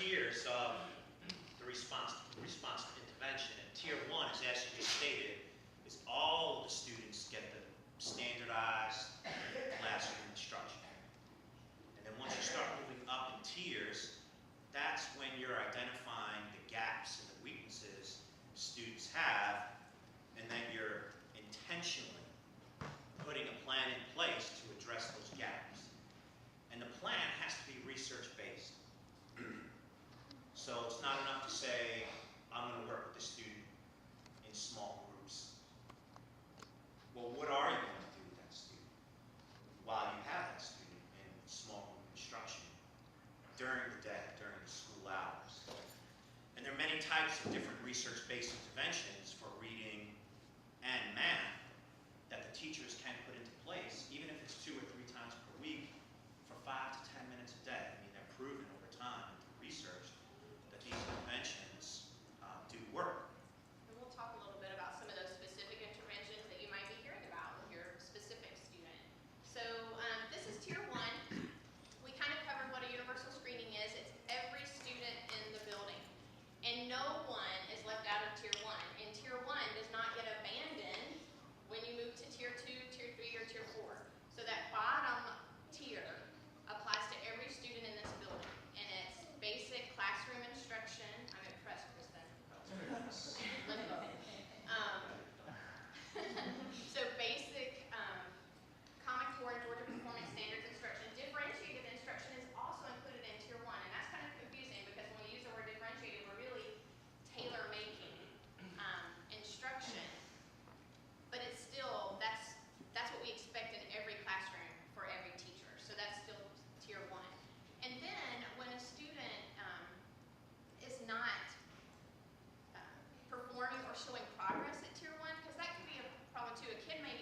tiers of the response to intervention. And tier 1, as you just stated, is all of the students get the standardized classroom instruction. And then once you start moving up in tiers, that's when you're identifying the gaps and the weaknesses students have, and then you're intentionally putting a plan in place to address those gaps. And the plan has to be research-based. So it's not enough to say, I'm going to work with the student in small groups. Well, what are you going to do with that student while you have that student in small group instruction during the day, during the school hours? And there are many types of different research-based interventions for reading and math that the teachers can put into place, even if it's 2 or 3 times per week, for 5 to 10 minutes a day. I mean, they're proven over time through research that these interventions do work. And we'll talk a little bit about some of those specific interventions that you might be hearing about with your specific student. So this is tier 1. We kind of covered what a universal screening is. It's every student in the building. And no one is left out of tier 1. And tier 1 does not get abandoned when you move to tier 2, tier 3, or tier 4. So that bottom tier applies to every student in this building. And it's basic classroom instruction. I'm impressed, Kristen. Limbo. So basic Common Core and Georgia Performance Standards instruction. Differentiated instruction is also included in tier 1. And that's kind of confusing because when we use the word differentiated, we're really tailor-making instruction. But it's still, that's what we expect in every classroom for every teacher. So that's still tier 1. And then when a student is not performing or showing progress at tier 1, because that can be a problem too. A kid may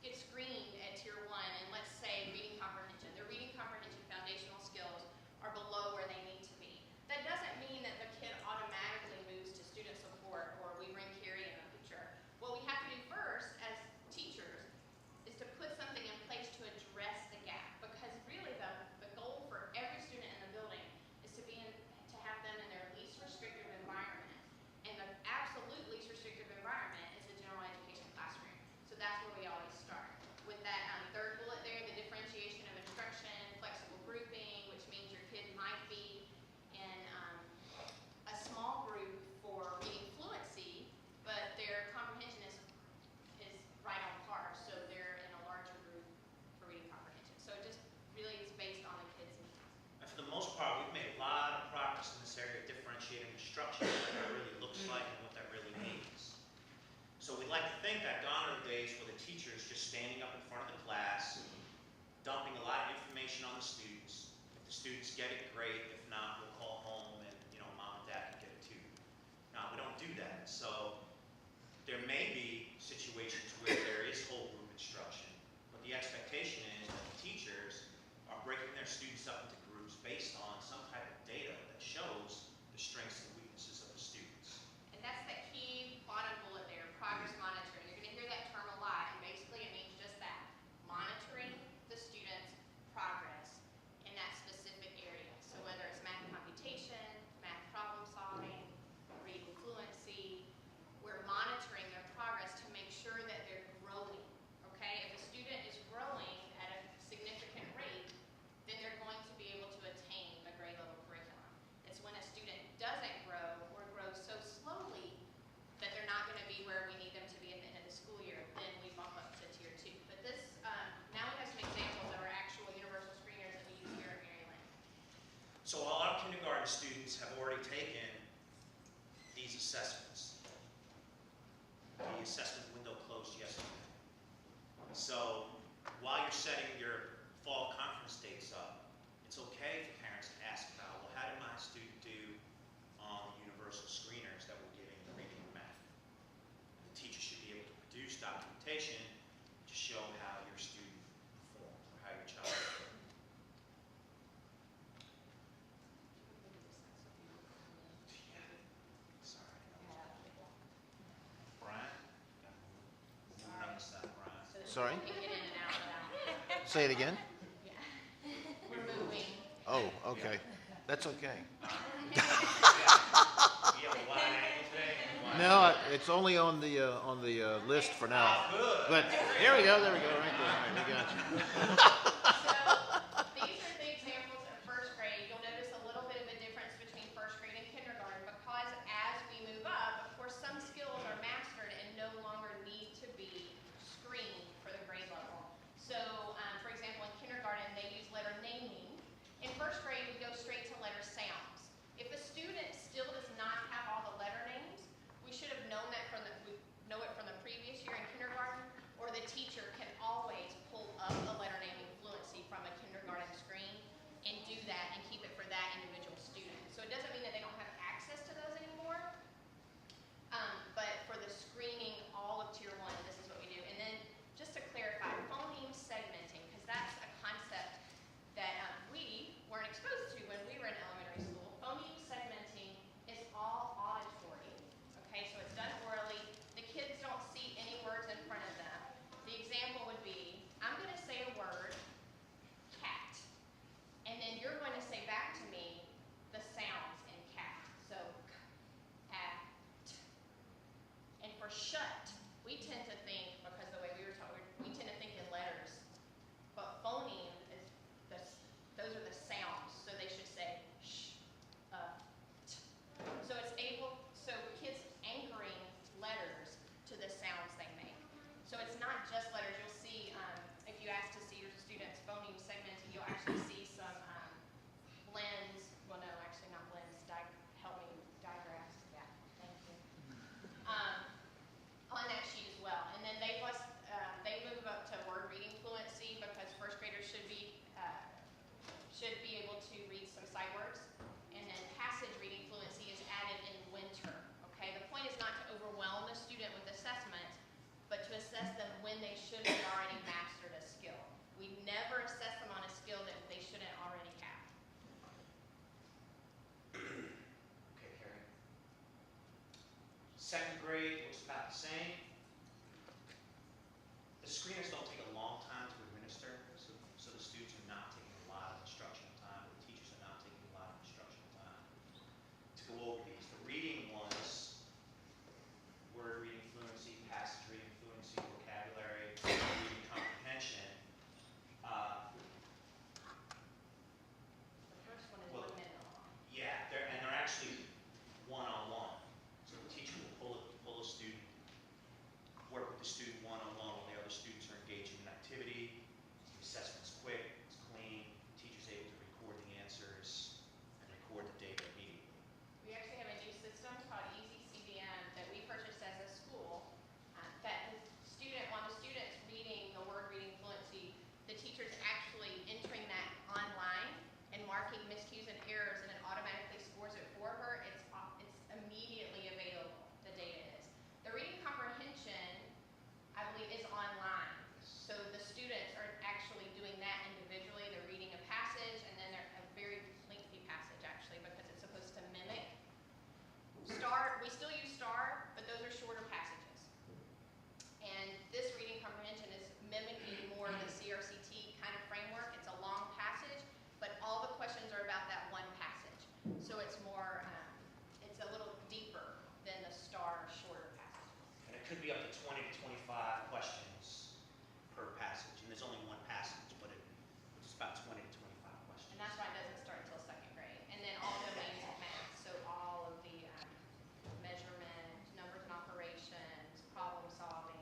get screened at tier 1 and let's say reading comprehension. Their reading comprehension foundational skills are below where they need to be. That doesn't mean that the kid automatically moves to student support or we bring Carrie in the picture. What we have to do first as teachers is to put something in place to address the gap, because really the goal for every student in the building is to have them in their least restrictive environment. And the absolute least restrictive environment is the general education classroom. So that's where we always start. With that third bullet there, the differentiation of instruction, flexible grouping, which means your kid might be in a small group for reading fluency, but their comprehension is right on par, so they're in a larger group for reading comprehension. So it just really is based on the kids' needs. And for the most part, we've made a lot of progress in this area of differentiating instruction, what that really looks like and what that really means. So we like to think that gone are the days where the teacher is just standing up in front of the class, dumping a lot of information on the students. If the students get it, great. If not, we'll call home and mom and dad can get it too. No, we don't do that. So there may be situations where there is whole group instruction, but the expectation is that the teachers are breaking their students up into groups based on some type of data that shows the strengths and weaknesses of the students. And that's the key bottom bullet there, progress monitoring. You're going to hear that term a lot, and basically it means just that, monitoring the student's progress in that specific area. So whether it's math computation, math problem solving, reading fluency, we're monitoring their progress to make sure that they're growing, okay? If a student is growing at a significant rate, then they're going to be able to attain a grade level curriculum. It's when a student doesn't grow or grows so slowly that they're not going to be where we need them to be at the end of the school year, then we bump up to tier 2. But this, now we have some examples of our actual universal screeners that we use here at Maryland. So all our kindergarten students have already taken these assessments. The assessment window closed yesterday. So while you're setting your fall conference dates up, it's okay for parents to ask about, well, how did my student do on the universal screeners that we're giving the reading and math? The teacher should be able to produce documentation to show how your student performed or how your child performed. Sorry. Brian? Moving up the side, Brian. Sorry? You get in and out. Say it again? We're moving. Oh, okay. That's okay. You have a wide angle today? No, it's only on the list for now. Good. But there we go, right there. All right, we got you. So, these are the examples of first grade. You'll notice a little bit of a difference between first grade and kindergarten because as we move up, of course, some skills are mastered and no longer need to be screened for the grade level. So, for example, in kindergarten, they use letter naming. In first grade, we go straight to letter sounds. If a student still does not have all the letter names, we should have known that we know it from the previous year in kindergarten, or the teacher can always pull up a letter naming fluency from a kindergarten screen and do that and keep it for that individual student. So it doesn't mean that they don't have access to those anymore, but for the screening, all of tier 1, this is what we do. And then just to clarify, phoneme segmenting, because that's a concept that we weren't exposed to when we were in elementary school. Phoneme segmenting is all auditory. Okay, so it's done orally. The kids don't see any words in front of them. The example would be, I'm going to say a word, cat, and then you're going to say back to me the sounds in cat. So, cat. And for shut, we tend to think, because the way we were taught, we tend to think in letters. But phoneme is, those are the sounds. So they should say sh, t. So it's so kids anchoring letters to the sounds they make. So it's not just letters. You'll see, if you ask to see your students phoneme segmenting, you'll actually see some blends. Well, no, actually not blends. Help me, digraphs. Yeah, thank you. On that sheet as well. And then they move up to word reading fluency because first graders should be able to read some sight words. And then passage reading fluency is added in winter. Okay, the point is not to overwhelm the student with assessment, but to assess them when they should have already mastered a skill. We never assess them on a skill that they shouldn't already have. Okay, Carrie. Second grade looks about the same. The screeners don't take a long time to administer, so the students are not taking a lot of instructional time, or the teachers are not taking a lot of instructional time to go over these. The reading ones, word reading fluency, passage reading fluency, vocabulary, reading comprehension. The first one is Well, 1 minute long. Yeah, they're actually one-on-one. So the teacher will pull a student, work with the student one-on-one while the other students are engaged in an activity. The assessment's quick, it's clean, the teacher's able to record the answers and record the data immediately. We actually have a new system called Easy CBM that we purchased as a school. That while the student's reading the word reading fluency, the teacher's actually entering that online and marking miscues and errors, and it automatically scores it for her. It's immediately available. The data is. The reading comprehension, I believe, is online. So the students are actually doing that individually. They're reading a passage, and then they're a very lengthy passage actually because it's supposed to mimic STAR. We still use STAR, but those are shorter passages. And this reading comprehension is mimicking more of the CRCT kind of framework. It's a long passage, but all the questions are about that one passage. So it's more, it's a little deeper than the STAR shorter passages. And it could be up to 20 to 25 questions per passage. And there's only one passage, but it's about 20 to 25 questions. And that's why it doesn't start until second grade. And then all domains of math, so all of the measurement, numbers and operations, problem solving,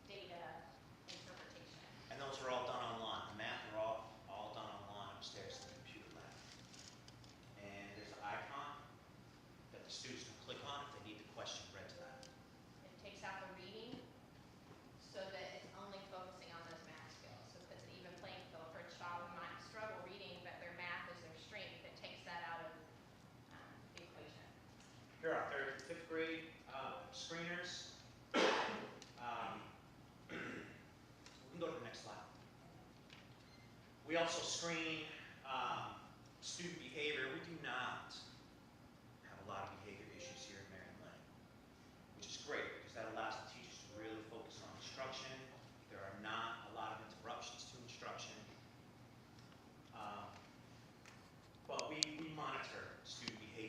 data, interpretation. And those are all done online. The math are all done online upstairs in the computer lab. And there's an icon that the students can click on if they need the question read to them. It takes out the reading so that it's only focusing on those math skills. So it puts an even playing field for a child who might struggle reading, but their math is their strength. It takes that out of the equation. Here are third and fifth grade screeners. We can go to the next slide. We also screen student behavior. We do not have a lot of behavior issues here in Marion Lane, which is great because that allows the teachers to really focus on instruction. There are not a lot of interruptions to instruction. But we monitor student behavior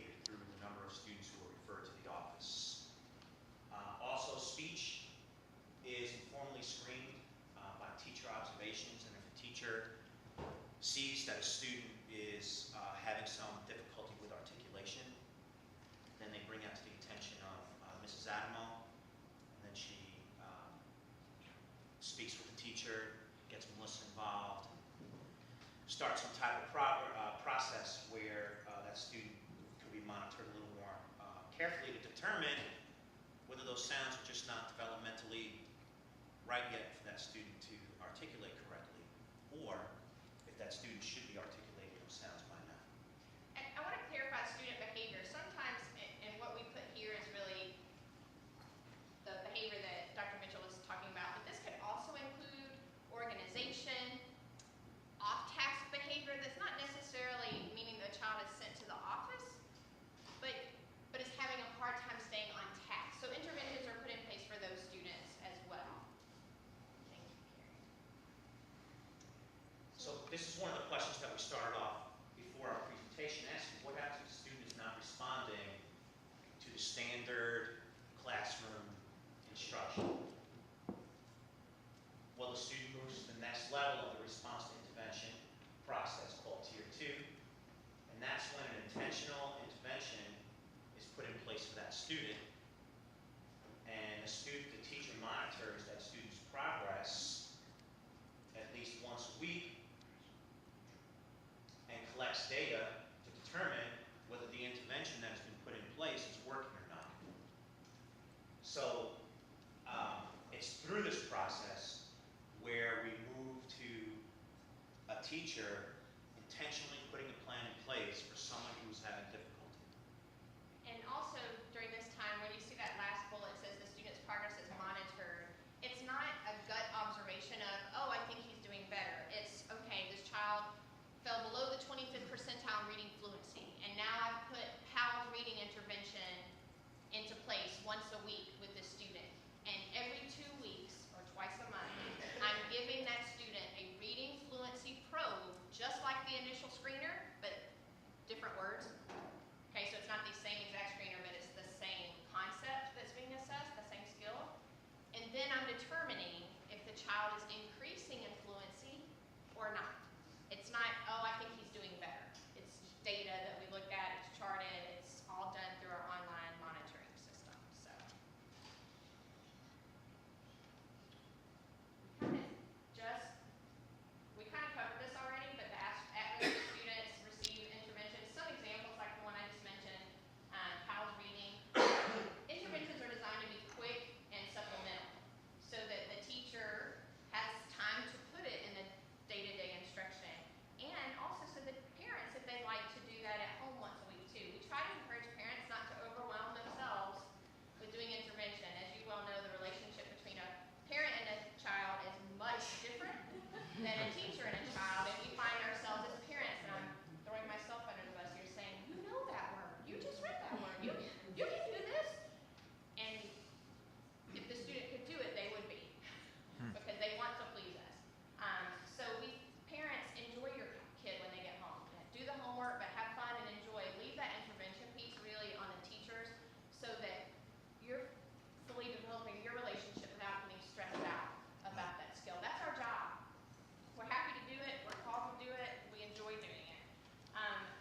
those sounds are just not developmentally right yet for that student to articulate correctly, or if that student should be articulating those sounds by now. And I want to clarify student behavior. Sometimes, and what we put here is really the behavior that Dr. Mitchell was talking about, but this could also include organization, off-task behavior that's not necessarily meaning the child is sent to the office, but is having a hard time staying on task. So interventions are put in place for those students as well. Thank you, Carrie. So this is one of the questions that we started off before our presentation, asking what happens if the student is not responding to the standard classroom instruction? Well, the student moves to the next level of the response to intervention process called Tier 2, and that's when an intentional intervention is put in place for that student, and the teacher monitors that student's progress at least once a week and collects data to determine whether the intervention that has been put in place is working or not. So it's through this process where we move to a teacher intentionally putting a plan in place for someone who's having difficulty. And also, during this time, when you see that last bullet says the student's progress is monitored, it's not a gut observation of, oh, I think he's doing better. It's, okay, this child fell below the 25th percentile in reading fluency, and now I've put PALS reading intervention into place once a week with the student. And every 2 weeks, or twice a month, I'm giving that student a reading fluency probe, just like the initial screener, but different words. Okay, so it's not the same exact screener, but it's the same concept that's being assessed, the same skill. And then I'm determining if the child is increasing in fluency or not. It's not, oh, I think he's doing better. It's data that we look at, it's charted, it's all done through our online monitoring system. So we kind of covered this already, but the at-risk students receive interventions. Some examples, like the one I just mentioned, PALS reading. Interventions are designed to be quick and supplemental, so that the teacher has time to put it in the day-to-day instruction, and also so that parents, if they like to do that at home once a week too. We try to encourage parents not to overwhelm themselves with doing intervention. As you well know, the relationship between a parent and a child is much different than a teacher and a child, and we find ourselves as parents, and I'm throwing myself under the bus here, saying, you know that word, you just read that word, you can do this. And if the student could do it, they would be, because they want to please us. So parents, enjoy your kid when they get home. Do the homework, but have fun and enjoy. Leave that intervention piece really on the teachers, so that you're fully developing your relationship without getting stressed out about that skill. That's our job. We're happy to do it, we're called to do it, we enjoy doing it.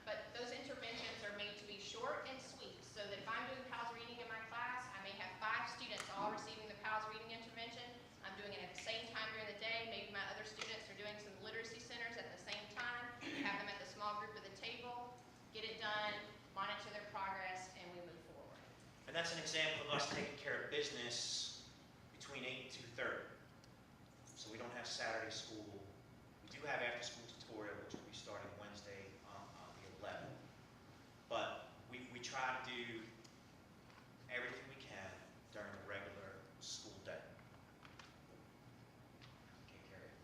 But those interventions are made to be short and sweet, so that if I'm doing PALS reading in my class, I may have 5 students all receiving the PALS reading intervention. I'm doing it at the same time during the day. Maybe my other students are doing some literacy centers at the same time. Have them at the small group at the table, get it done, monitor their progress, and we move forward. And that's an example of us taking care of business between 8 and 2:30. So we don't have Saturday school. We do have after-school tutorial, which will be starting Wednesday on the 11th. But we try to do everything we can during the regular school day. Okay, Carrie.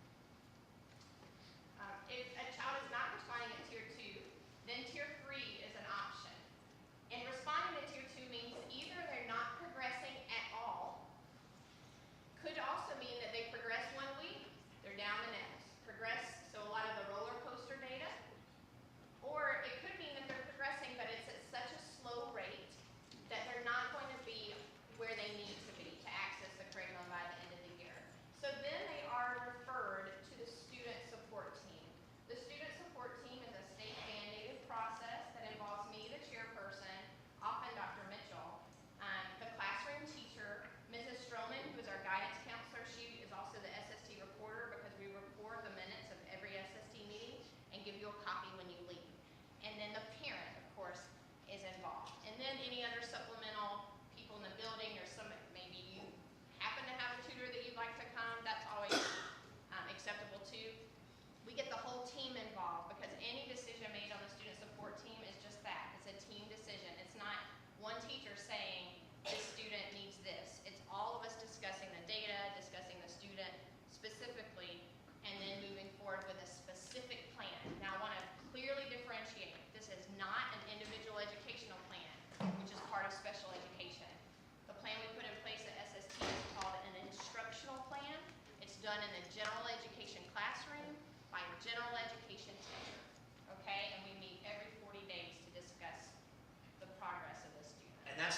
If a child is not responding at Tier 2, then Tier 3 is an option. And responding to Tier 2 means either they're not progressing at all, could also mean that they progress 1 week, they're down the next. Progress, so a lot of the roller coaster data. Or it could mean that they're progressing, but it's at such a slow rate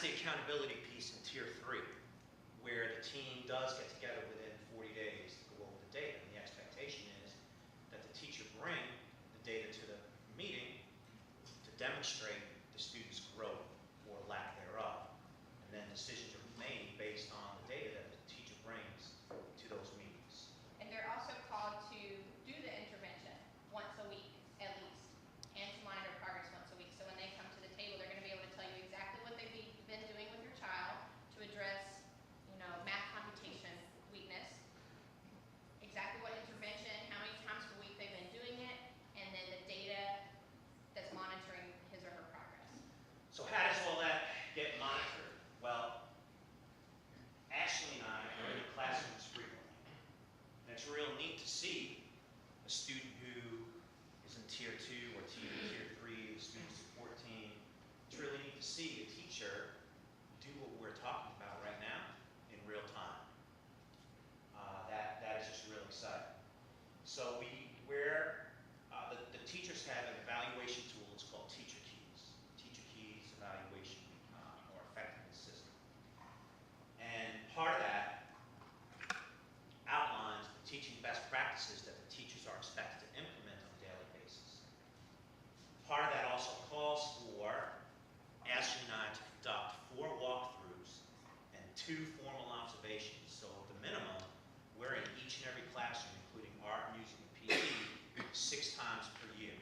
that's the accountability piece in tier 3, where the team does get together within 40 days to go over the data. And the expectation is that the teacher bring the data to the meeting to demonstrate the student's growth or lack thereof. And then decisions are made based on the data that the teacher brings to those meetings. And they're also called to do the intervention once a week, at least, and to monitor progress once a week. So when they come to the table, they're gonna be able to tell you exactly what they've been doing with your child to address, math computation weakness, exactly what intervention, how many times per week they've been doing it, and then the data that's monitoring his or her progress. So how does all that get monitored? Well, Ashley and I are in the classrooms frequently. And it's real neat to see a student who is in tier 2 or tier 3, the student support team. It's really neat to see the teacher do what we're talking about right now in real time. That is just really exciting. So the teachers have an evaluation tool. It's called Teacher Keys. Teacher Keys evaluation or effectiveness system. And part of that outlines the teaching best practices that the teachers are expected to implement on a daily basis. Part of that also calls for Ashley and I to conduct 4 walkthroughs and 2 formal observations. So at the minimum, we're in each and every classroom, including art, music, and PE, 6 times per year.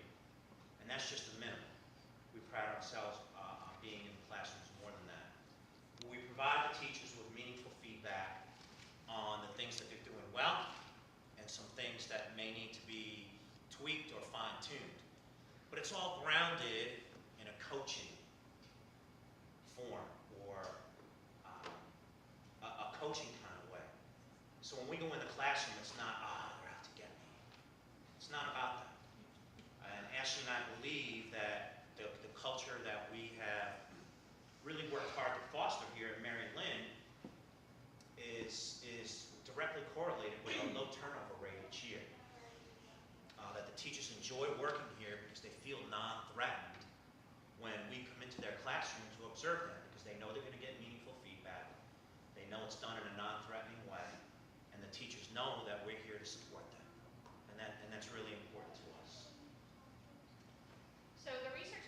And that's just the minimum. We pride ourselves on being in the classrooms more than that. We provide the teachers with meaningful feedback on the things that they're doing well and some things that may need to be tweaked or fine-tuned. But it's all grounded in a coaching form or a coaching kind of way. So when we go in the classroom, it's not, they're out to get me. It's not about that. And Ashley and I believe that the culture that we have really worked hard to foster here at Marion Lynn is directly correlated with a low turnover rate each year. That the teachers enjoy working here because they feel non-threatened when we come into their classroom to observe them, because they know they're going to get meaningful feedback. They know it's done in a non-threatening way, and the teachers know that we're here to support them. And that's really important to us. So the research